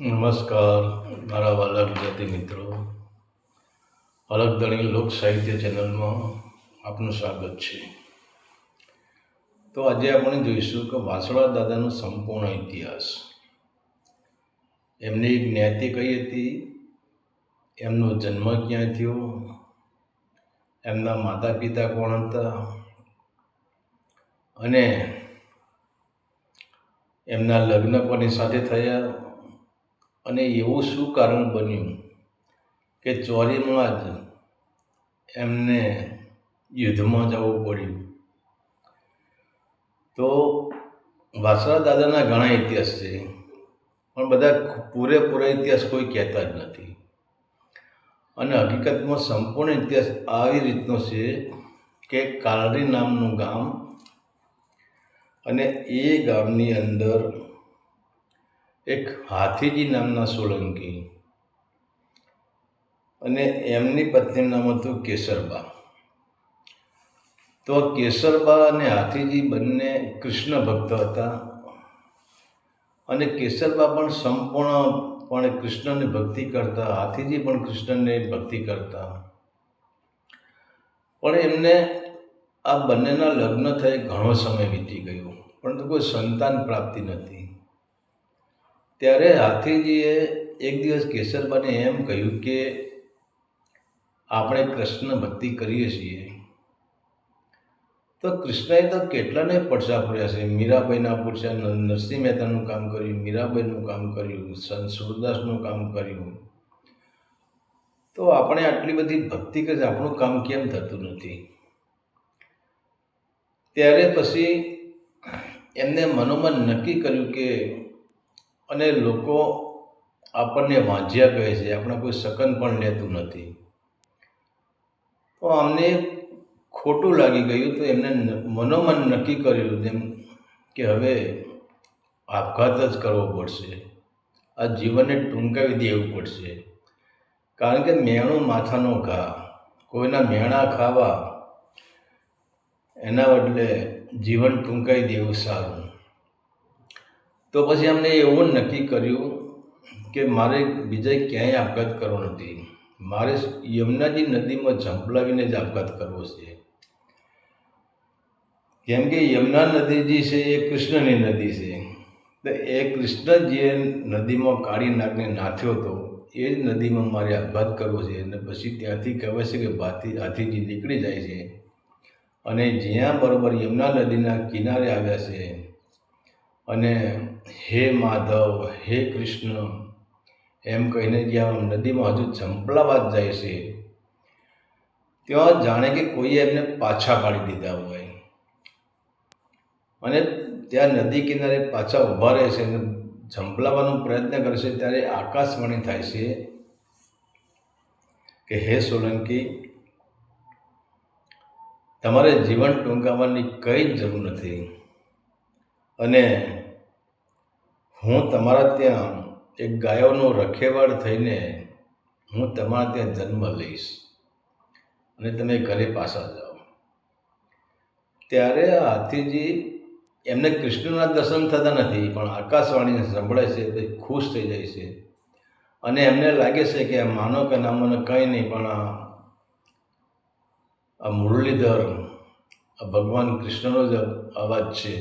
નમસ્કાર મારા વાલા ગુજરાતી મિત્રો, અલગધણી લોક સાહિત્ય ચેનલમાં આપનું સ્વાગત છે. તો આજે આપણે જોઈશું કે વાસણા દાદાનો સંપૂર્ણ ઇતિહાસ. એમની જ્ઞાતિ કઈ હતી, એમનો જન્મ ક્યાં થયો, એમના માતા પિતા કોણ હતા અને એમના લગ્ન કોની સાથે થયા અને એવું શું કારણ બન્યું કે ચોરીમાં જ એમને યુદ્ધમાં જવું પડ્યું. તો વાસણા દાદાના ઘણા ઇતિહાસ છે, પણ બધા પૂરેપૂરા ઇતિહાસ કોઈ કહેતા જ નથી. અને હકીકતમાં સંપૂર્ણ ઇતિહાસ આવી રીતનો છે કે કાલરી નામનું ગામ, અને એ ગામની અંદર એક હાથીજી નામના સોલંકી અને એમની પત્નીનું નામ હતું કેસરબા. તો કેસરબા અને હાથીજી બંને કૃષ્ણ ભક્ત હતા, અને કેસરબા પણ સંપૂર્ણપણે કૃષ્ણની ભક્તિ કરતા, હાથીજી પણ કૃષ્ણની ભક્તિ કરતા. પણ એમને આ બંનેના લગ્ન થઈ ઘણો સમય વીતી ગયો, પરંતુ કોઈ સંતાન પ્રાપ્તિ નથી. ત્યારે હાથીજીએ એક દિવસ કેસરબાને એમ કહ્યું કે આપણે કૃષ્ણ ભક્તિ કરીએ છીએ, તો કૃષ્ણએ તો કેટલાને પડછા પડ્યા છે. મીરાબાઈના પડછા, નરસિંહ મહેતાનું કામ કર્યું, મીરાબાઈનું કામ કર્યું, સંત સુરદાસનું કામ કર્યું. તો આપણે આટલી બધી ભક્તિ કરી, આપણું કામ કેમ થતું નથી? ત્યારે પછી એમને મનોમન નક્કી કર્યું કે, અને લોકો આપણને વાંઝ્યા કહે છે, આપણે કોઈ સકન પણ લેતું નથી. તો અમને ખોટું લાગી ગયું. તો એમને મનોમન નક્કી કર્યું તેમ કે હવે આપઘાત જ કરવો પડશે, આ જીવનને ટૂંકાવી દેવું પડશે. કારણ કે મેણું માથાનો ઘા, કોઈના મેણા ખાવા એના બદલે જીવન ટૂંકાવી દેવું સારું. તો પછી અમને એવું નક્કી કર્યું કે મારે બીજે ક્યાંય આપઘાત કરવો નથી, મારે યમુનાજી નદીમાં ઝંપલાવીને જ આપઘાત કરવો છે. કેમ કે યમુના નદીજી છે એ કૃષ્ણની નદી છે. તો એ કૃષ્ણ જે નદીમાં કાળી નાગને નાથ્યો હતો એ જ નદીમાં મારે આપઘાત કરવો છે. અને પછી ત્યાંથી કહેવાય છે કે હાથીજી નીકળી જાય છે, અને જ્યાં બરોબર યમુના નદીના કિનારે આવ્યા છે, અને હે માધવ, હે કૃષ્ણ એમ કહીને જ્યાં નદીમાં હજુ ઝંપલાવા જ જાય છે, ત્યાં જાણે કે કોઈએ એમને પાછા પાડી દીધા હોય. અને ત્યાં નદી કિનારે પાછા ઊભા રહે છે અને ઝંપલાવાનો પ્રયત્ન કરે છે. ત્યારે આકાશવાણી થાય છે કે હે સોલંકી, તમારે જીવન ટૂંકાવવાની કંઈ જ જરૂર નથી, અને હું તમારા ત્યાં એક ગાયોનો રખેવાળ થઈને હું તમારા ત્યાં જન્મ લઈશ, અને તમે ઘરે પાછા જાઓ. ત્યારે હાથીજી, એમને કૃષ્ણના દર્શન થતા નથી, પણ આકાશવાણી સંભળાય છે તો ખુશ થઈ જાય છે. અને એમને લાગે છે કે માનો કે ના માનો કંઈ નહીં, પણ આ મુરલીધર, આ ભગવાન કૃષ્ણનો જ અવાજ છે.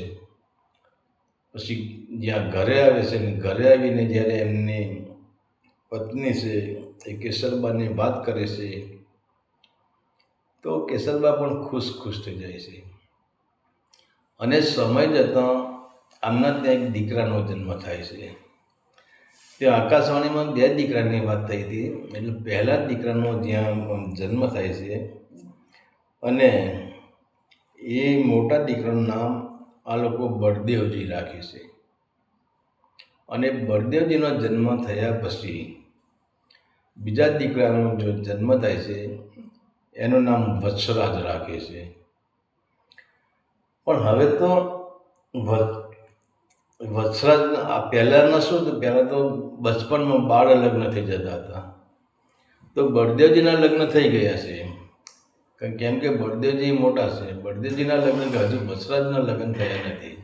પછી જ્યાં ઘરે આવે છે, ને ઘરે આવીને જ્યારે એમની પત્ની છે એ કેસરબાની વાત કરે છે, તો કેસરબા પણ ખુશ થઈ જાય છે. અને સમય જતાં આમના ત્યાં એક દીકરાનો જન્મ થાય છે. તે આકાશવાણીમાં 2 દીકરાની વાત થઈ હતી, એટલે પહેલા દીકરાનો જ્યાં જન્મ થાય છે, અને એ મોટા દીકરાનું નામ આ લોકો બળદેવજી રાખે છે. અને બળદેવજીનો જન્મ થયા પછી બીજા દીકરાનો જો જન્મ થાય છે, એનું નામ વત્સરાજ રાખે છે. પણ હવે તો વત્સરાજ પહેલાંના શું હતું, પહેલાં તો બચપણમાં બાળ લગ્ન થઈ જતા હતા. તો બળદેવજીના લગ્ન થઈ ગયા છે, કેમ કે બળદેવજી મોટા છે. બળદેવજીના લગ્ન હજુ વત્સરાજના લગ્ન થયા નથી.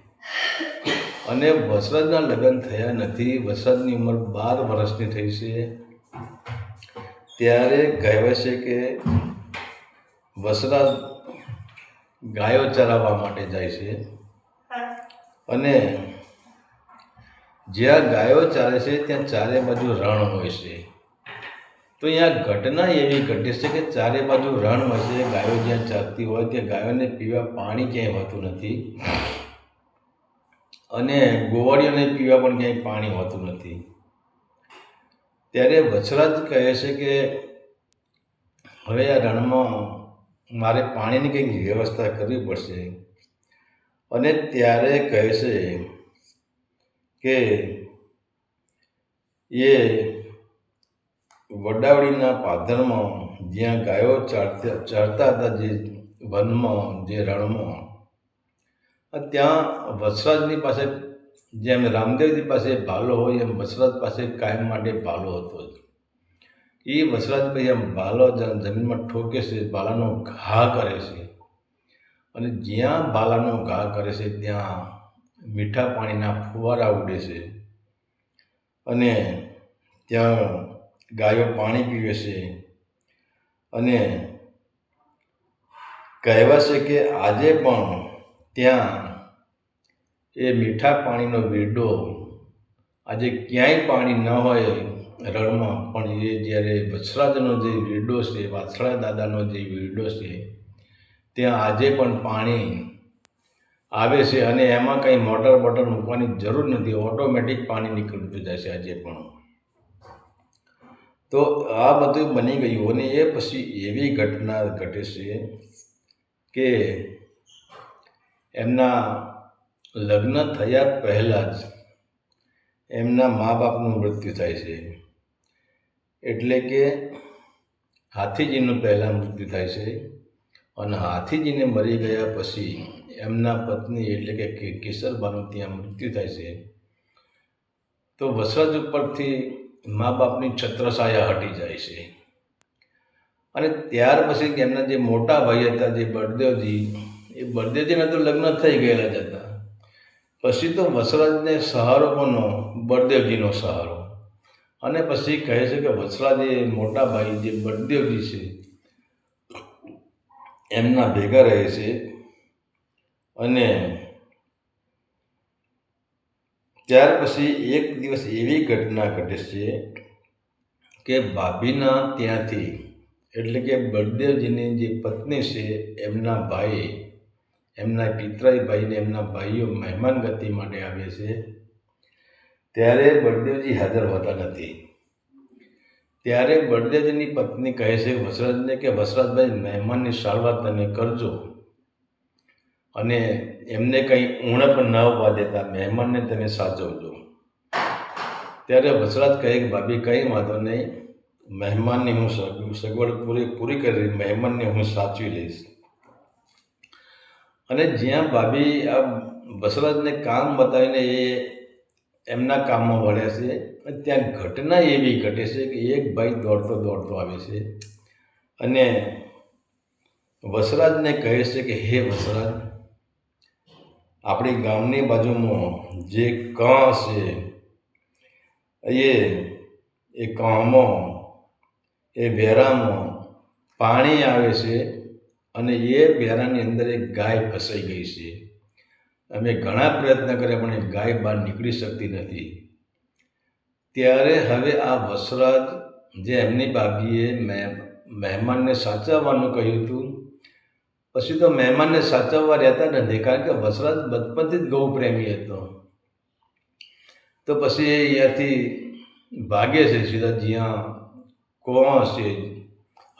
અને વસરાજના લગ્ન થયા નથી. વસરાજની ઉંમર 12 વર્ષની થઈ છે. ત્યારે કહેવાય છે કે વસરાજ ગાયો ચરાવવા માટે જાય છે અને જ્યાં ગાયો ચારે છે ત્યાં ચારે બાજુ રણ હોય છે. તો અહીંયા ઘટના એવી ઘટે છે કે ચારે બાજુ રણ હોય છે. ગાયો જ્યાં ચારતી હોય ત્યાં ગાયોને પીવા પાણી ક્યાંય હોતું નથી અને ગોવાળીઓને પીવા પણ ક્યાંય પાણી હોતું નથી. ત્યારે વછરાજ કહે છે કે હવે આ રણમાં મારે પાણીની કંઈક વ્યવસ્થા કરવી પડશે. અને ત્યારે કહે છે કે એ વડાવડીના પાદરમાં જ્યાં ગાયો ચરતા હતા, જે વનમાં, જે રણમાં, ત્યાં વસરાજની પાસે જેમ રામદેવજી પાસે ભાલો હોય એમ વસરાજ પાસે કાયમ માટે ભાલો હતો. એ વસરાજ પછી આમ ભાલો જમીનમાં ઠોકે છે, ભાલાનો ઘા કરે છે અને જ્યાં ભાલાનો ઘા કરે છે ત્યાં મીઠા પાણીના ફુવારા ઉડે છે અને ત્યાં ગાયો પાણી પીવે છે. અને કહેવાય છે કે આજે પણ ત્યાં એ મીઠા પાણીનો વીડો, આજે ક્યાંય પાણી ન હોય રણમાં, પણ એ જ્યારે વછરાજનો જે વીડો છે, વાછડા દાદાનો જે વીડો છે, ત્યાં આજે પણ પાણી આવે છે અને એમાં કંઈ મોટર મૂકવાની જરૂર નથી. ઓટોમેટિક પાણી નીકળતું જાય છે આજે પણ. તો આ બધું બની ગયું અને એ પછી એવી ઘટના ઘટે છે કે એમના લગ્ન થયા પહેલાં જ એમના મા બાપનું મૃત્યુ થાય છે. એટલે કે હાથીજીનું પહેલાં મૃત્યુ થાય છે અને હાથીજીને મરી ગયા પછી એમના પત્ની એટલે કે કેસરબાનું ત્યાં મૃત્યુ થાય છે. તો વસરાજ ઉપરથી મા બાપની છત્રછાયા હટી જાય છે અને ત્યાર પછી એમના જે મોટા ભાઈ હતા, જે બળદેવજી, એ બળદેવજીના તો લગ્ન થઈ ગયેલા જ હતા. પછી તો વસરાજને સહારો કોનો? બળદેવજીનો સહારો. અને પછી કહે છે કે વસરાજ એ મોટા ભાઈ જે બળદેવજી છે એમના ભેગા રહે છે અને ત્યાર પછી એક દિવસ એવી ઘટના ઘટે છે કે ભાભીના ત્યાંથી, એટલે કે બળદેવજીની જે પત્ની છે, એમના ભાઈ, એમના પિતરાઈ ભાઈને એમના ભાઈઓ મહેમાન ગતિ માટે આવે છે. ત્યારે બળદેવજી હાજર હોતા નથી. ત્યારે બળદેવજીની પત્ની કહે છે વસરાજને કે વસરાજભાઈ, મહેમાનની સારવાર તમે કરજો અને એમને કંઈ ઉણપ ન આવવા દેતા, મહેમાનને તમે સાચવજો. ત્યારે વસરાજ કહે કે ભાભી કંઈ વાંધો નહીં, મહેમાનની હું સગવડ પૂરી કરી, મહેમાનને હું સાચવી લઈશ. અને જ્યાં ભાભી આ વસરાજને કામ બતાવીને એ એમના કામમાં વળ્યા છે, ત્યાં ઘટના એવી ઘટે છે કે એક ભાઈ દોડતો આવે છે અને વસરાજને કહે છે કે હે વસરાજ, આપણી ગામની બાજુમાં જે કાં છે, એ કાંમાં, એ વેરામાં પાણી આવે છે અને એ વેરાની અંદર એક ગાય ફસાઈ ગઈ છે. અમે ઘણા પ્રયત્ન કર્યા પણ એ ગાય બહાર નીકળી શકતી નથી. ત્યારે હવે આ વસરાજ, જે એમની ભાભીએ મહેમાનને સાચવવાનું કહ્યું હતું, પછી તો મહેમાનને સાચવવા રહેતા નથી, કારણ કે વસરાજ બચપનથી જ ગૌ પ્રેમી હતો. તો પછી એ અહીંયાથી ભાગે છે સીધા જ્યાં કોવા છે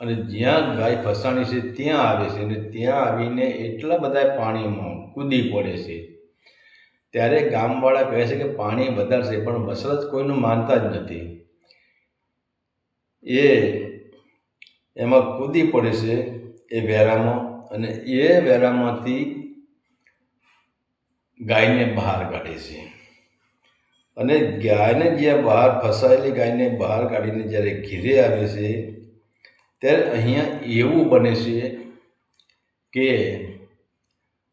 અને જ્યાં ગાય ફસાણી છે ત્યાં આવે છે અને ત્યાં આવીને એટલા બધા પાણીમાં કૂદી પડે છે. ત્યારે ગામવાળા કહે છે કે પાણી વધારશે, પણ વસરાજ કોઈનું માનતા જ નથી. એ એમાં કૂદી પડે છે એ વેરામાં અને એ વેરામાંથી ગાયને બહાર કાઢે છે. અને ગાયને જ્યાં બહાર ફસાયેલી ગાયને બહાર કાઢીને જ્યારે ઘેરે આવે છે, ત્યારે અહીંયા એવું બને છે કે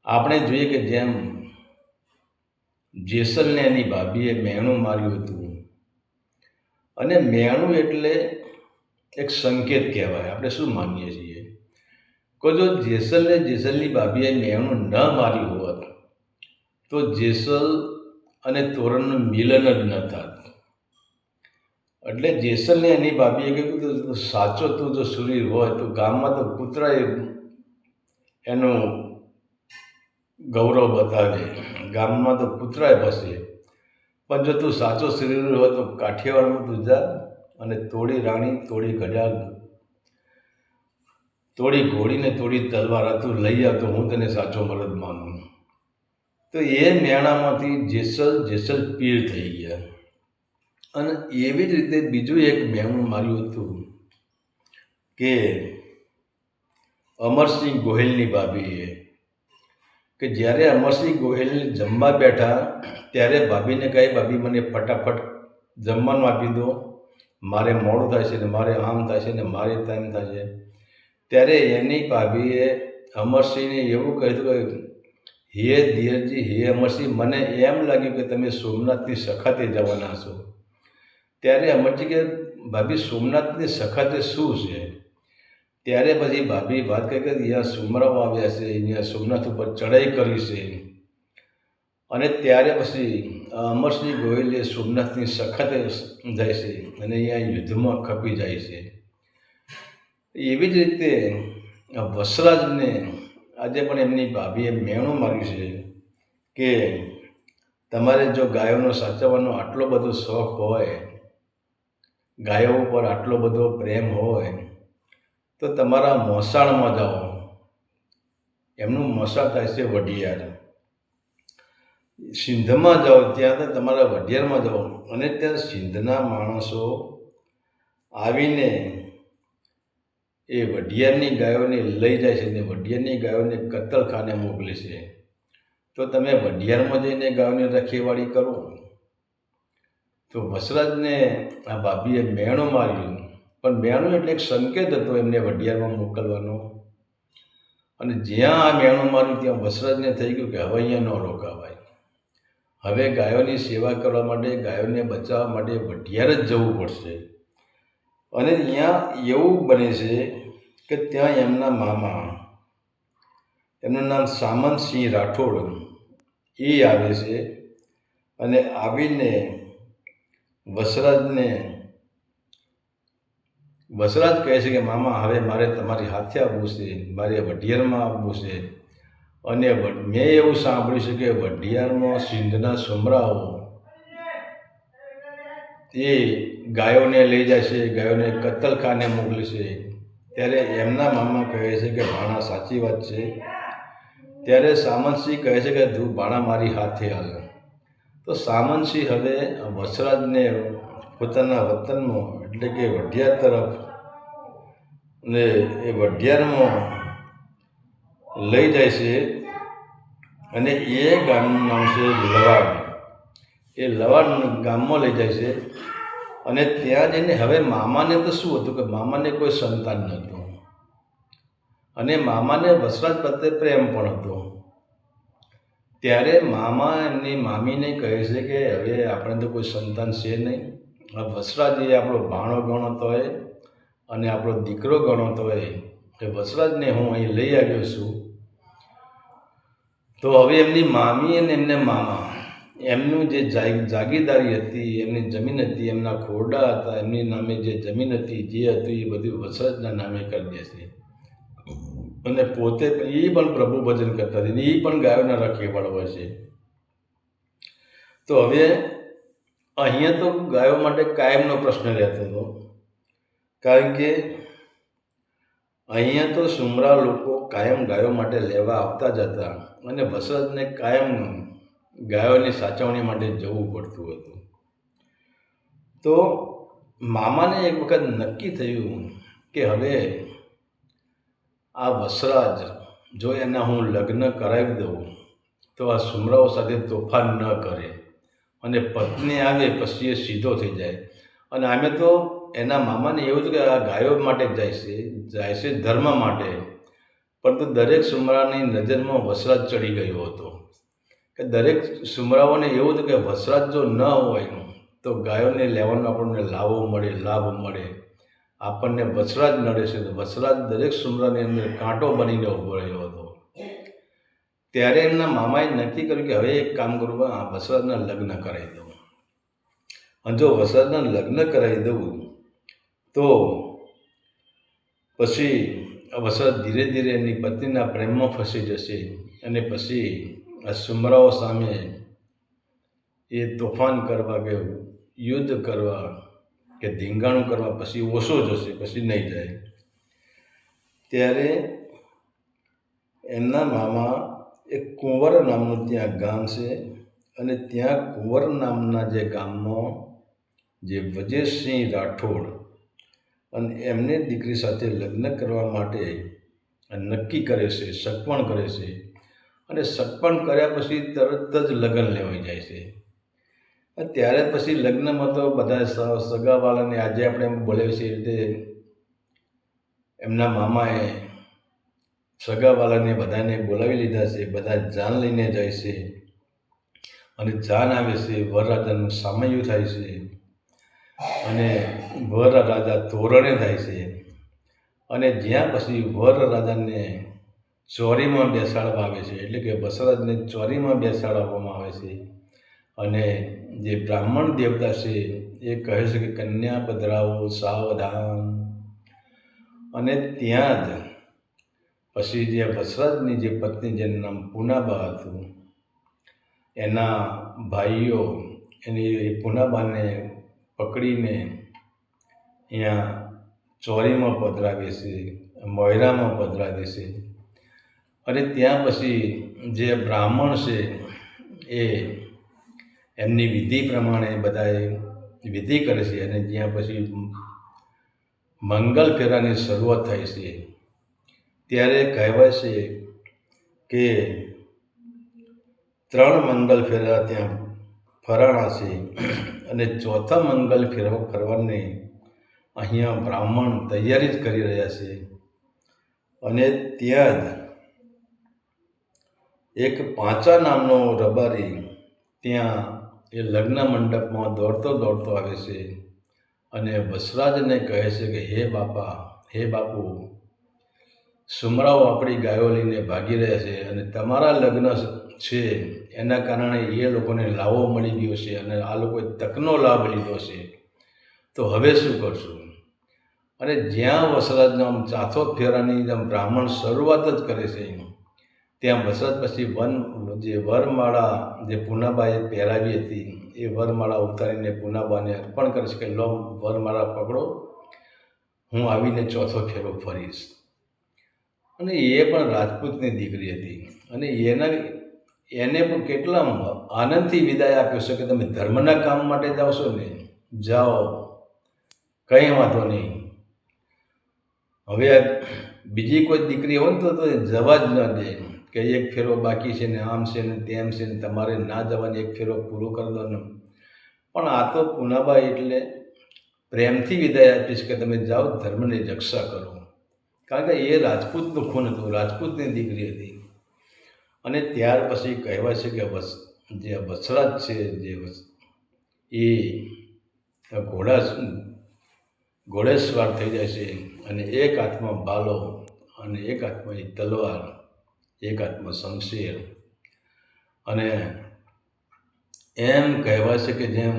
આપણે જોઈએ કે જેમ જેસલને એની ભાભીએ મેણું માર્યું હતું. અને મેણું એટલે એક સંકેત કહેવાય. આપણે શું માનીએ છીએ કે જો જેસલની ભાભીએ મેણું ન માર્યું હોત તો જેસલ અને તોરણનું મિલન જ ન થાત. એટલે જેસલને એની ભાભીએ કહ્યું કે સાચો તું જો શૂરીર હોય તો ગામમાં તો કૂતરાએ એનું ગૌરવ બતાવે, ગામમાં તો કૂતરાએ બસે, પણ જો તું સાચો શરીર હોય તો કાઠિયાવાડમાં તું જા અને તોડી રાણી, તોડી ઘડિયાળ, તોડી ઘોડીને તોડી તલવાર તું લઈ આવ તો હું તને સાચો મરદ માનું. તો એ મેણામાંથી જેસલ પીર થઈ ગયા. અને એવી જ રીતે બીજું એક મેણું માર્યું હતું કે અમરસિંહ ગોહિલની ભાભીએ, કે જ્યારે અમરસિંહ ગોહિલ જમવા બેઠા ત્યારે ભાભીને કહે, ભાભી મને ફટાફટ જમવાનું આપી દો, મારે મોડું થાય છે ને મારે આમ થાય છે ને મારે તેમ થાય છે. ત્યારે એની ભાભીએ અમરસિંહને એવું કહ્યું કે હે દિયરજી, હે અમરસિંહ, મને એમ લાગ્યું કે તમે સોમનાથની સખાતે જવાના છો. ત્યારે અમરજી કે ભાભી સોમનાથની સખાતે શું છે? ત્યારે પછી ભાભી વાત કરી કે અહીંયા સુમરાઓ આવ્યા છે, અહીંયા સોમનાથ ઉપર ચડાઈ કરી છે. અને ત્યારે પછી અમરસિંહ ગોહિલે સોમનાથની સખાતે જાય છે અને અહીંયા યુદ્ધમાં ખપી જાય છે. એવી જ રીતે વસરાજને આજે પણ એમની ભાભીએ મેણું માર્યું છે કે તમારે જો ગાયોનો સાચવવાનો આટલો બધો શોખ હોય, ગાયો ઉપર આટલો બધો પ્રેમ હોય તો તમારા મોસાળમાં જાઓ. એમનું મોસાળ થાય છે વઢિયાર. સિંધમાં જાઓ, ત્યાં તો તમારા વઢિયારમાં જાઓ અને ત્યાં સિંધના માણસો આવીને એ વઢિયારની ગાયોને લઈ જાય છે ને વઢિયારની ગાયોને કત્તલખાને મોકલે છે. તો તમે વઢિયારમાં જઈને ગાયોની રખેવાળી કરો. તો વસરાજને આ ભાભીએ મેણું માર્યું, પણ મેણું એટલે એક સંકેત હતો એમને વઢિયારમાં મોકલવાનો. અને જ્યાં આ મેણું માર્યું ત્યાં વસરાજને થઈ ગયું કે હવે અહીંયા ન રોકાવાય, હવે ગાયોની સેવા કરવા માટે, ગાયોને બચાવવા માટે વઢિયાર જ જવું પડશે. અને ત્યાં એવું બને છે કે ત્યાં એમના મામા, એમનું નામ સામંતસિંહ રાઠોડ, એ આવે છે અને આવીને વસરાજ કહે છે કે મામા હવે મારે તમારી હાથે આવવું છે, મારે વઢિયારમાં આવવું છે. અને મેં એવું સાંભળ્યું છે કે વઢિયારમાં સિંધના સુમરાઓ એ ગાયોને લઈ જાય છે, ગાયોને કત્તલખાને મોકલે છે. ત્યારે એમના મામા કહે છે કે ભાણા સાચી વાત છે. ત્યારે સામંતસિંહ કહે છે કે તું ભાણા મારી હાથે હાલ. તો સામંતસિંહ હવે વસરાજને પોતાના વતનમાં એટલે કે વઢિયાર તરફ ને એ વઢિયારમાં લઈ જાય છે. અને એ ગામનું નામ છે લવાડ. એ લવાડ ગામમાં લઈ જાય છે. અને ત્યાં જઈને હવે મામાને તો શું હતું કે મામાને કોઈ સંતાન નહોતું અને મામાને વસરાજ પ્રત્યે પ્રેમ પણ હતો. ત્યારે મામા એમની મામીને કહે છે કે હવે આપણે તો કોઈ સંતાન છે નહીં, વસરાજ એ આપણો ભાણો ગણતો હોય અને આપણો દીકરો ગણતો હોય, એ વસરાજને હું અહીં લઈ આવ્યો છું. તો હવે એમની મામી અને એમને મામા એમનું જે જાગીરદારી હતી, એમની જમીન હતી, એમના ખોરડા હતા, એમની નામે જે જમીન હતી, જે હતું એ બધું વસરાજના નામે કરી દેશે. અને પોતે એ પણ પ્રભુ ભજન કરતા હતા, એ પણ ગાયોના રખેવાળ હોય છે. તો હવે અહીંયા તો ગાયો માટે કાયમનો પ્રશ્ન રહેતો હતો, કારણ કે અહીંયા તો સુમરા લોકો કાયમ ગાયો માટે લેવા આવતા જ હતા અને વસરાજને કાયમ ગાયોની સાચવણી માટે જવું પડતું હતું. તો મામાને એક વખત નક્કી થયું કે હવે આ વસરાજ જો એના હું લગ્ન કરાવી દઉં તો આ સુમરાઓ સાથે તોફાન ન કરે અને પત્ની આવે પછી એ સીધો થઈ જાય. અને આમે તો એના મામાને એવું છે કે આ ગાયો માટે જાય છે ધર્મ માટે, પરંતુ દરેક સુમરાની નજરમાં વસરાજ ચડી ગયો હતો. કે દરેક સુમરાઓને એવું હતું કે વસરાજ જો ન હોય તો ગાયોને લેવાનો આપણને લાભ મળે, આપણને વસરાજ નડે છે. તો વસરાજ દરેક સુમરાની અંદર કાંટો બનીને ઉભો રહ્યો હતો. ત્યારે એમના મામાએ નક્કી કર્યું કે હવે એક કામ કરું, આ વસરાજના લગ્ન કરાવી દઉં. અને જો વસરાજના લગ્ન કરાવી દઉં તો પછી વસરાજ ધીરે ધીરે એની પત્નીના પ્રેમમાં ફસી જશે અને પછી આ સુમરાઓ સામે એ તોફાન કરવા કે યુદ્ધ કરવા કે ધીંગાણું કરવા પછી ઓછો જશે, પછી નહીં જાય. ત્યારે એમના મામા એક કુંવર નામનું ત્યાં ગામ છે અને ત્યાં કુંવર નામના જે ગામમાં જે વજેરસિંહ રાઠોડ અને એમને દીકરી સાથે લગ્ન કરવા માટે નક્કી કરે છે, સગપણ કરે છે. અને સગપણ કર્યા પછી તરત જ લગ્ન લેવાઈ જાય છે. ત્યારે પછી લગ્નમાં તો બધા સગાવાળાને આજે આપણે એમ બોલાવીએ છીએ રીતે એમના મામાએ સગાવાળાને બધાને બોલાવી લીધા છે. બધા જાન લઈને જાય છે અને જાન આવે છે. વરરાજાનું સામૈયું થાય છે અને વરરાજા તોરણે થાય છે. અને જ્યાં પછી વરરાજાને ચોરીમાં બેસાડવા આવે છે, એટલે કે વસરાજને ચોરીમાં બેસાડવામાં આવે છે. અને જે બ્રાહ્મણ દેવતા છે એ કહે છે કે કન્યા પધરાવો સાવધાન. અને ત્યાં જ પછી જે વસરાજની જે પત્ની, જેનું નામ પૂનાબા હતું, એના ભાઈઓ એની પૂનાબાને પકડીને અહીંયા ચોરીમાં પધરાવે છે, મોયરામાં પધરાવે છે. અને ત્યાં પછી જે બ્રાહ્મણ છે એ એમની વિધિ પ્રમાણે બધાએ વિધિ કરે છે અને જ્યાં પછી મંગલ ફેરાની શરૂઆત થાય છે. ત્યારે કહેવાય છે કે 3 મંગલ ફેરા ત્યાં ફરાણા છે અને ચોથા મંગલ ફેરા ફરવાની અહીંયા બ્રાહ્મણ તૈયારી જ કરી રહ્યા છે. અને ત્યાં જ એક પાંચા નામનો રબારી ત્યાં એ લગ્ન મંડપમાં દોડતો આવે છે અને વસરાજને કહે છે કે હે બાપુ, સુમરાઓ આપણી ગાયો લઈને ભાગી રહ્યા છે અને તમારા લગ્ન છે એના કારણે એ લોકોને લાવો મળી ગયો છે અને આ લોકોએ તકનો લાભ લીધો છે, તો હવે શું કરશું? અને જ્યાં વસરાજનો ચોથો ફેરાની જેમ બ્રાહ્મણ શરૂઆત જ કરે છે ત્યાં વસરાજ પછી વરમાળા જે પૂનાબાએ પહેરાવી હતી એ વરમાળા ઉતારીને પૂનાબાને અર્પણ કરે છે કે લો વરમાળા પકડો, હું આવીને ચોથો ફેરો ફરીશ. અને એ પણ રાજપૂતની દીકરી હતી અને એને પણ કેટલા આનંદથી વિદાય આપ્યો છે કે તમે ધર્મના કામ માટે જાઓ છો ને, જાઓ, કંઈ વાંધો નહીં. હવે બીજી કોઈ દીકરી હોય તો જવા જ ન દે કે એક ફેરો બાકી છે ને આમ છે ને તેમ છે ને તમારે ના જવાની, એક ફેરો પૂરો કરી દો. પણ આ તો પૂનાબા એટલે પ્રેમથી વિદાય આપીશ કે તમે જાઓ, ધર્મની રક્ષા કરો. કારણ કે એ રાજપૂતનું ખૂન હતું, રાજપૂતની દીકરી હતી. અને ત્યાર પછી કહેવાય છે કે જે વસરાજ છે એ ઘોડેસવાર થઈ જાય છે અને એક હાથમાં ભાલો અને એક હાથમાં તલવાર, એક હાથમાં શમશેર. અને એમ કહેવાય છે કે જેમ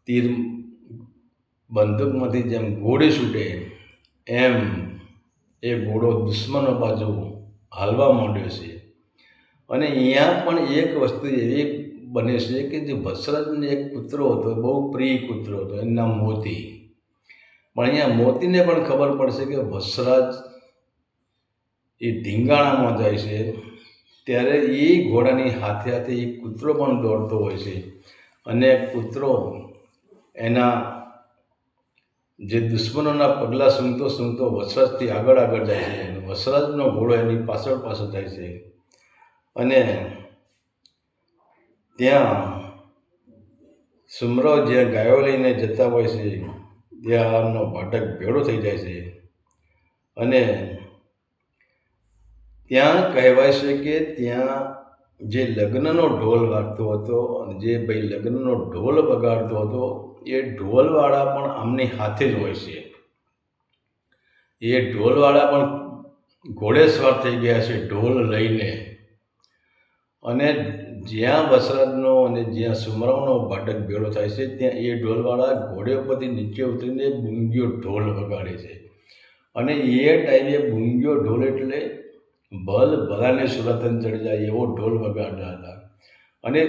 તીર બંદૂકમાંથી જેમ ગોળી છૂટે એમ એ ઘોડો દુશ્મનો બાજુ હાલવા માંડ્યો છે. અને અહીંયા પણ એક વસ્તુ એવી બને છે કે જે વસરાજને એક કૂતરો હતો, બહુ પ્રિય કૂતરો હતો, એનું નામ મોતી. પણ અહીંયા મોતીને પણ ખબર પડશે કે વસરાજ એ ધીંગાણામાં જાય છે ત્યારે એ ઘોડાની હાથે હાથે એ કૂતરો પણ દોડતો હોય છે અને કૂતરો એના જે દુશ્મનોના પગલાં સૂંઘતો વસરાજથી આગળ જાય છે અને વસરાજનો ઘોડો એની પાછળ જાય છે. અને ત્યાં સુમરાઓ જ્યાં ગાયો લઈને જતા હોય છે ત્યાંનો ભાટક ભેળો થઈ જાય છે અને ત્યાં કહેવાય છે કે ત્યાં જે લગ્નનો ઢોલ વાગતો હતો અને જે ભાઈ લગ્નનો ઢોલ વગાડતો હતો એ ઢોલવાળા પણ આમની હાથે જ હોય છે. એ ઢોલવાળા પણ ઘોડેસવાર થઈ ગયા છે ઢોલ લઈને. અને જ્યાં વસરાજનો અને જ્યાં સુમરાવનો ભાટક ભેળો થાય છે ત્યાં એ ઢોલવાળા ઘોડે ઉપરથી નીચે ઉતરીને બુંગીયો ઢોલ વગાડે છે. અને એ ટાઈમે બુંગીયો ઢોલ એટલે ભલ ભલાને સુરતન ચડી જાય એવો ઢોલ વગાડતા હતા. અને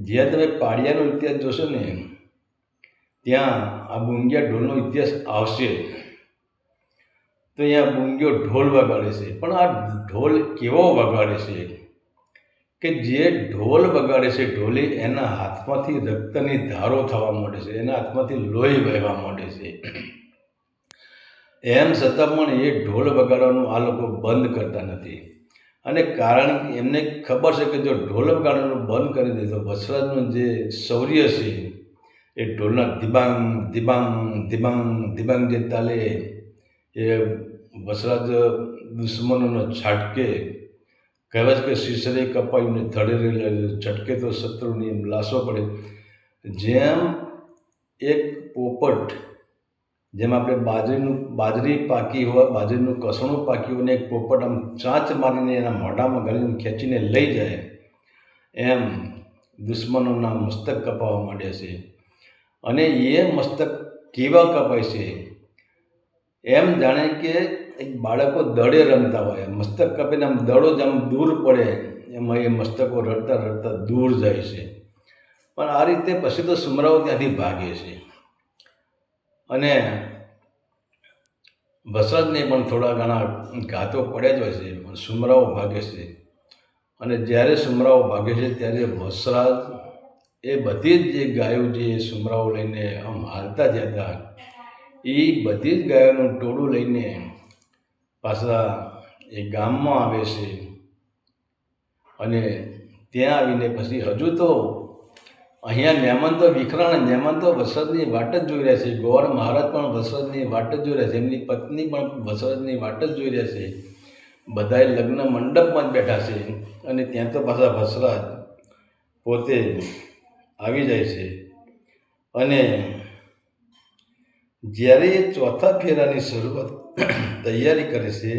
જ્યાં તમે પાડિયાનો ઇતિહાસ જોશો ને ત્યાં આ બુંગિયા ઢોલનો ઇતિહાસ આવશે. તો અહીંયા બુંગિયો ઢોલ વગાડે છે. પણ આ ઢોલ કેવો વગાડે છે કે જે ઢોલ વગાડે છે ઢોલી એના હાથમાંથી રક્તની ધારો થવા માંડે છે, એના હાથમાંથી લોહી વહેવા માંડે છે. એમ છતાં પણ એ ઢોલ વગાડવાનું આ લોકો બંધ કરતા નથી. અને કારણ એમને ખબર છે કે જો ઢોલ વગાડવાનું બંધ કરી દે તો વસરાજનું જે શૌર્ય છે એ ઢોલના દિબાંગ દિબાંગ દિબાંગ દિબાંગ જે તાલે એ વસરાજ દુશ્મનોનો છાટકે કહેવાય છે કે શીશરે કપાઈને ધડે છટકે તો શત્રુની લાશો પડે. જેમ એક પોપટ, જેમ આપણે બાજરી પાકી હોય, બાજરીનું કસણું પાક્યું હોય ને એક પોપટ આમ ચાંચ મારીને એના મોઢામાં ગળીને ખેંચીને લઈ જાય, એમ દુશ્મનોના મસ્તક કપાવવા માંડ્યા છે. અને એ મસ્તક કેવા કપાય છે એમ જાણે કે એક બાળકો દડે રમતા હોય, મસ્તક કપીને આમ દડો જ આમ દૂર પડે એમાં એ મસ્તકો રડતા રડતા દૂર જાય છે. પણ આ રીતે પછી તો સુમરાઓ ત્યાંથી ભાગે છે. અને વસરાજને પણ થોડા ઘણા ઘાતો પડ્યા જ હોય છે, પણ સુમરાઓ ભાગે છે. અને જ્યારે સુમરાઓ ભાગે છે ત્યારે વસરાજ એ બધી જ જે ગાયો જે સુમરાઓ લઈને આમ હાલતા જતા એ બધી જ ગાયોનું ટોળું લઈને પાછા એ ગામમાં આવે છે. અને ત્યાં આવીને પછી હજુ તો અહીંયા મહેમાન તો વિખરાણા, મહેમાન તો વસરાજની વાટ જ જોઈ રહ્યા છે. ગોર મહારાજ પણ વસરાજની વાટ જ જોઈ રહ્યા છે, એમની પત્ની પણ વસરાજની વાટ જ જોઈ રહ્યા છે. બધાએ લગ્ન મંડપમાં જ બેઠા છે. અને ત્યાં તો પાછા વસરાજ પોતે આવી જાય છે. અને જ્યારે એ ચોથા ફેરાની શરૂઆત તૈયારી કરે છે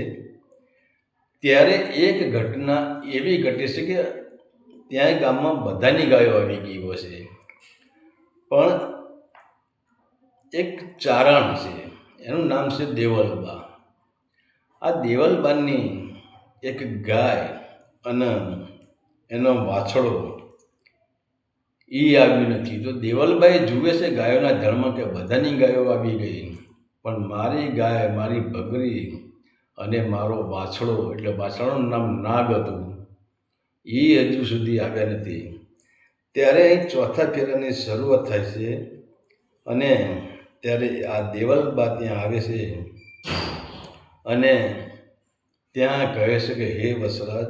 ત્યારે એક ઘટના એવી ઘટે છે કે ત્યાં ગામમાં બધાની ગાયો આવી ગઈ હોય છે, પણ એક ચારણ છે, એનું નામ છે દેવલબા. આ દેવલબાની એક ગાય અને એનો વાછડો એ આવ્યું નથી. તો દેવલબાઈ જુએ છે ગાયોના ધર્મમાં કે બધાની ગાયો આવી ગઈ, પણ મારી ગાય, મારી બકરી અને મારો વાછડો, એટલે વાછડાનું નામ નાગ હતું, એ હજુ સુધી આવ્યા નથી. ત્યારે અહીં ચોથા ફેરાની શરૂઆત થાય છે. અને ત્યારે આ દેવલબા ત્યાં આવે છે અને ત્યાં કહે છે કે હે વસરાજ,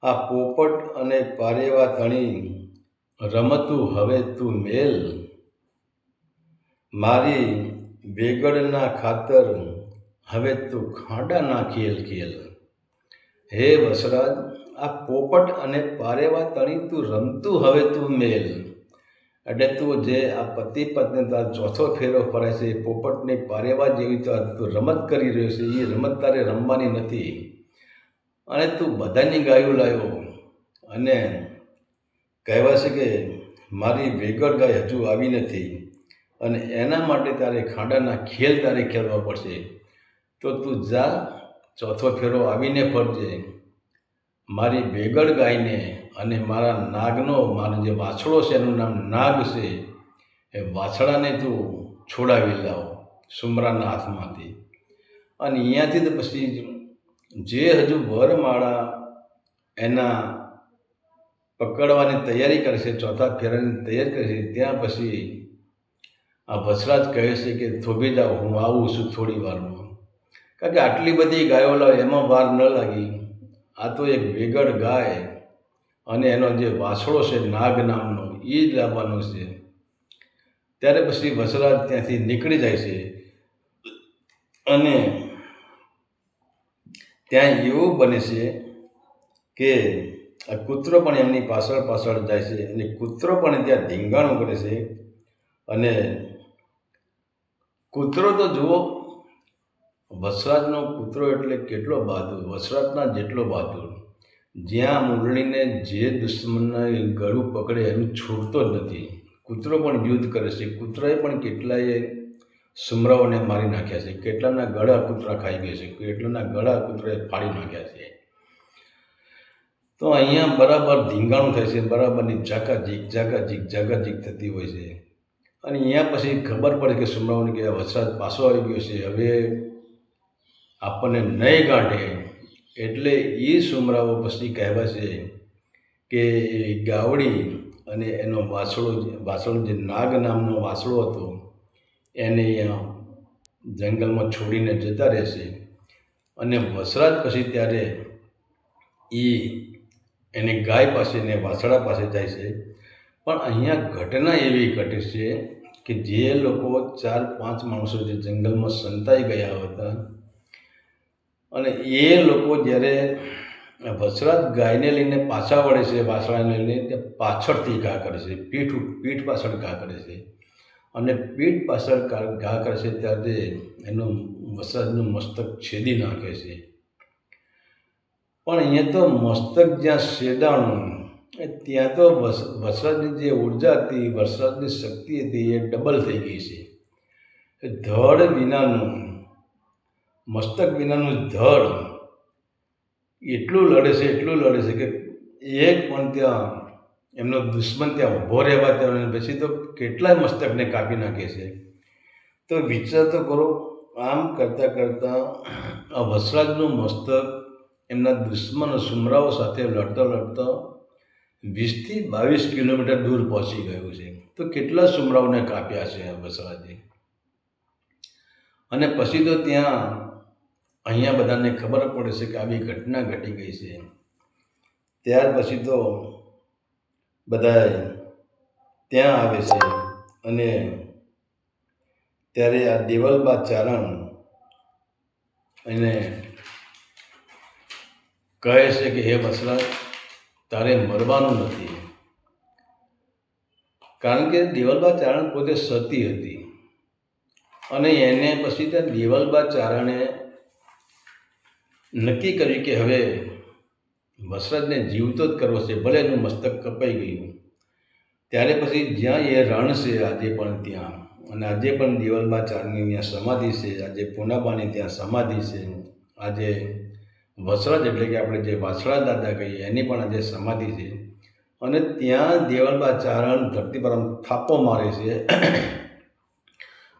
આ પોપટ અને પારેવા તણી રમતું હવે તું મેલ, મારી વેગડના ખાતર હવે તું ખાડાના ખેલ ખેલ. હે વસરાજ, આ પોપટ અને પારેવા તણી તું રમતું હવે તું મેલ, એટલે તું જે આ પતિ પત્ની તાર ચોથો ફેરો ફરે છે એ પોપટને પારેવા જેવી તો તું રમત કરી રહ્યો છે, એ રમત તારે રમવાની નથી. અને તું બધાની ગાયો લાવ્યો અને કહેવાય છે કે મારી વેગળ ગાય હજુ આવી નથી, અને એના માટે તારે ખાડાના ખેલ તારે ખેલવા પડશે. તો તું જા, ચોથો ફેરો આવીને ફરજે, મારી વેગળ ગાયને અને મારા નાગનો, મારો જે વાછડો છે એનું નામ નાગ છે, એ વાછડાને તું છોડાવી લાવ સુમરાના હાથમાંથી. અને અહીંયાથી તો પછી જે હજુ વરમાળા એના પકડવાની તૈયારી કરે છે, ચોથા ફેરાની તૈયારી કરે છે, ત્યાં પછી આ વસરાજ કહે છે કે થોભી જાઓ, હું આવું છું થોડી વારમાં. કારણ કે આટલી બધી ગાયો લાવે એમાં વાર ન લાગી. આ તો એક વેગળ ગાય અને એનો જે વાછડો છે નાગ નામનો, એ જ લાવવાનો છે. ત્યારે પછી વસરાજ ત્યાંથી નીકળી જાય છે. અને ત્યાં એવું બને છે કે આ કૂતરો પણ એમની પાછળ પાછળ જાય છે અને કૂતરો પણ ત્યાં ધીંગાણું કરે છે. અને કૂતરો તો જુઓ, વસરાજનો કૂતરો એટલે કેટલો બહાદુર, વસરાજના જેટલો બહાદુર. જ્યાં મુરલીને જે દુશ્મનના ગળું પકડે એનું છૂટતો જ નથી. કૂતરો પણ યુદ્ધ કરે છે. કૂતરાએ પણ કેટલાય સુમરાઓને મારી નાખ્યા છે, કેટલાના ગળા કૂતરા ખાઈ ગયા છે, કેટલાના ગળા કૂતરાએ ફાડી નાખ્યા છે. તો અહીંયા બરાબર ધીંગાણું થાય છે, બરાબરની ઝાકાઝીક થતી હોય છે. અને અહીંયા પછી ખબર પડે કે સુમરાઓને કે વરસાદ પાછો આવી ગયો છે, હવે આપણને નહીં ગાંઠે. એટલે એ સુમરાઓ પછી કહેવા છે કે ગાવડી અને એનો વાસળો જે નાગ નામનો વાસળો હતો એને અહીંયા જંગલમાં છોડીને જતા રહેશે. અને વસરાજ પછી ત્યારે એને ગાય પાસે ને વાસળા પાસે જાય છે. પણ અહીંયા ઘટના એવી ઘટે છે કે જે લોકો 4-5 માણસો જે જંગલમાં સંતાઈ ગયા હતા અને એ લોકો જ્યારે વસરાજ ગાયને લઈને પાછા વળે છે, વાસળાને લઈને, તે પાછળથી ઘા કરે છે, પીઠ પાછળ ઘા કરે છે. અને પીઠ પાછળ ઘા કરે છે ત્યારે એનું વસરાજનું મસ્તક છેદી નાખે છે. પણ અહીંયા તો મસ્તક જ્યાં છેદાણું ત્યાં તો વસરાજની જે ઉર્જા હતી, વસરાજની શક્તિ હતી, એ ડબલ થઈ ગઈ છે. ધડ વિનાનું, મસ્તક વિનાનું ધડ એટલું લડે છે કે એક પણ ત્યાં એમનો દુશ્મન ત્યાં ઊભો રહેવા ત્યાં, પછી તો કેટલાય મસ્તકને કાપી નાખે છે. તો વિચાર તો કરો, આમ કરતાં આ વસરાજનું મસ્તક એમના દુશ્મનો સુમરાઓ સાથે લડતા 20-22 કિલોમીટર દૂર પહોંચી ગયું છે. તો કેટલા સુમરાઓને કાપ્યા છે આ વસરાજે. અને પછી તો ત્યાં અહીંયા બધાને ખબર પડે છે કે આવી ઘટના ઘટી ગઈ છે. ત્યાર પછી તો બધા ત્યાં આવે છે અને ત્યારે આ દેવલબા ચારણ એને કહે છે કે હે વસરાજ, તારે મરવાનું નથી. કારણ કે દેવલબા ચારણ પોતે સતી હતી અને એને પછી ત્યાં દેવલબા ચારણે નક્કી કર્યું કે હવે વસરાજને જીવતો જ કરવો છે, ભલે એનું મસ્તક કપાઈ ગયું. ત્યારે પછી જ્યાં એ રણ છે આજે પણ ત્યાં, અને આજે પણ દેવલબા ચારણની ત્યાં સમાધિ છે, આજે પૂનાબાની ત્યાં સમાધિ છે, આજે વસરાજ એટલે કે આપણે જે વાસળા દાદા કહીએ એની પણ આજે સમાધિ છે. અને ત્યાં દેવલબા ચારણ ધરતી પર થાપો મારે છે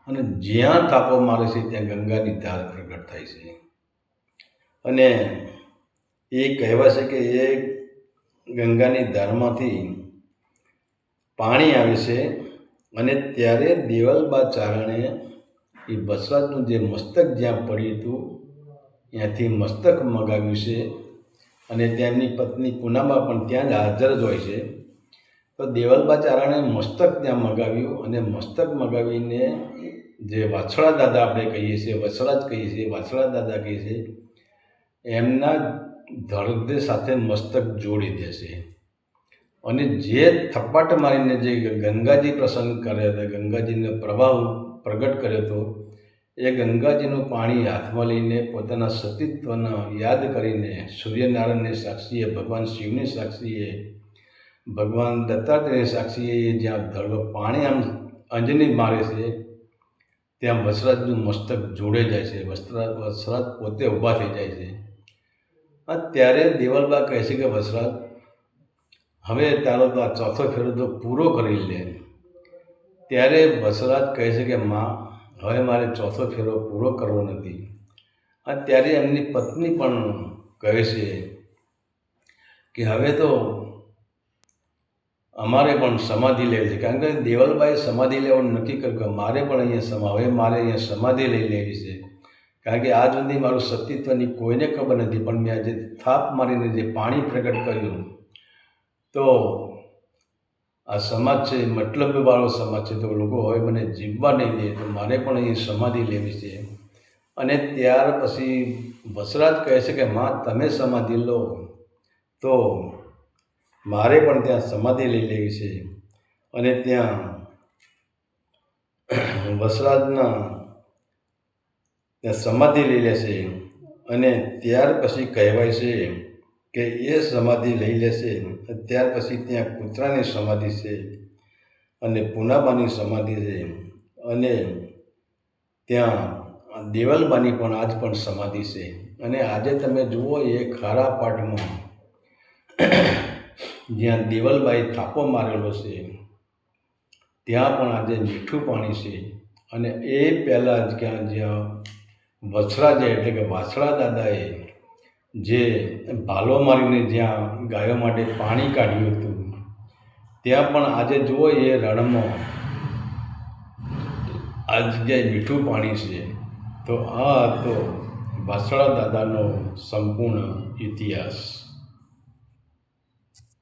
અને જ્યાં થાપો મારે છે ત્યાં ગંગાની ધાર પ્રગટ થાય છે. અને એ કહેવાય છે કે એ ગંગાની ધારમાંથી પાણી આવે છે. અને ત્યારે દેવલબા ચારણે એ વસરાજનું જે મસ્તક જ્યાં પડ્યું હતું ત્યાંથી મસ્તક મગાવ્યું છે. અને તેમની પત્ની પૂનાબા પણ ત્યાં જ હાજર જ હોય છે. તો દેવલબા ચારણે મસ્તક ત્યાં મગાવ્યું અને મસ્તક મગાવીને જે વાછળા દાદા આપણે કહીએ છીએ, વસરાજ કહીએ છીએ, વાછળા દાદા કહીએ છીએ, એમના ધડ સાથે મસ્તક જોડી દેશે. અને જે થપાટ મારીને જે ગંગાજી પ્રસંગ કર્યા હતા, ગંગાજીનો પ્રભાવ પ્રગટ કર્યો હતો, એ ગંગાજીનું પાણી હાથમાં લઈને પોતાના સતીત્વને યાદ કરીને સૂર્યનારાયણને સાક્ષીએ, ભગવાન શિવને સાક્ષીએ, ભગવાન દત્તાત્રેયને સાક્ષીએ જ્યાં ધડ પાણી આમ અંજની મારે છે ત્યાં વસરાજનું મસ્તક જોડે જાય છે. વસરાજ પોતે ઊભા થઈ જાય છે. ત્યારે દેવલબા કહે છે કે વસરાજ, હવે તારો તો આ ચોથો ફેરો તો પૂરો કરી લે. ત્યારે વસરાજ કહે છે કે માં, હવે મારે ચોથો ફેરો પૂરો કરવો નથી. ત્યારે એમની પત્ની પણ કહે છે કે હવે તો અમારે પણ સમાધિ લેવી છે. કારણ કે દેવલબાએ સમાધિ લેવાનું નક્કી કર્યું કે મારે પણ અહીંયા સમાધિ લઈ લેવી છે. કારણ કે આજ સુધી મારું સતીત્વની કોઈને ખબર નથી, પણ મેં આજે થાપ મારીને જે પાણી પ્રગટ કર્યું, તો આ સમાજ છે મતલબવાળો સમાજ છે, તો લોકો હવે મને જીવવા નહીં દે, તો મારે પણ અહીં સમાધિ લેવી છે. અને ત્યાર પછી વસરાજ કહે છે કે માં તમે સમાધિ લો તો મારે પણ ત્યાં સમાધિ લઈ લેવી છે. અને ત્યાં વસરાજના ત્યાં સમાધિ લઈ લેશે. અને ત્યાર પછી કહેવાય છે કે એ સમાધિ લઈ લેશે ત્યાર પછી ત્યાં કૂતરાની સમાધિ છે અને પૂનાબાની સમાધિ છે અને ત્યાં દેવલબાની પણ આજ પણ સમાધિ છે. અને આજે તમે જુઓ એ ખારા પાટમાં જ્યાં દેવલબાઈ થાપો મારેલો છે ત્યાં પણ આજે મીઠું પાણી છે. અને એ પહેલાં જ જ્યાં વછરાજે એટલે કે વાછડા દાદાએ જે ભાલો મારીને જ્યાં ગાયો માટે પાણી કાઢ્યું હતું ત્યાં પણ આજે જુઓ એ રણમાં આ જગ્યાએ મીઠું પાણી છે. તો આ હતો વાછડા દાદાનો સંપૂર્ણ ઇતિહાસ.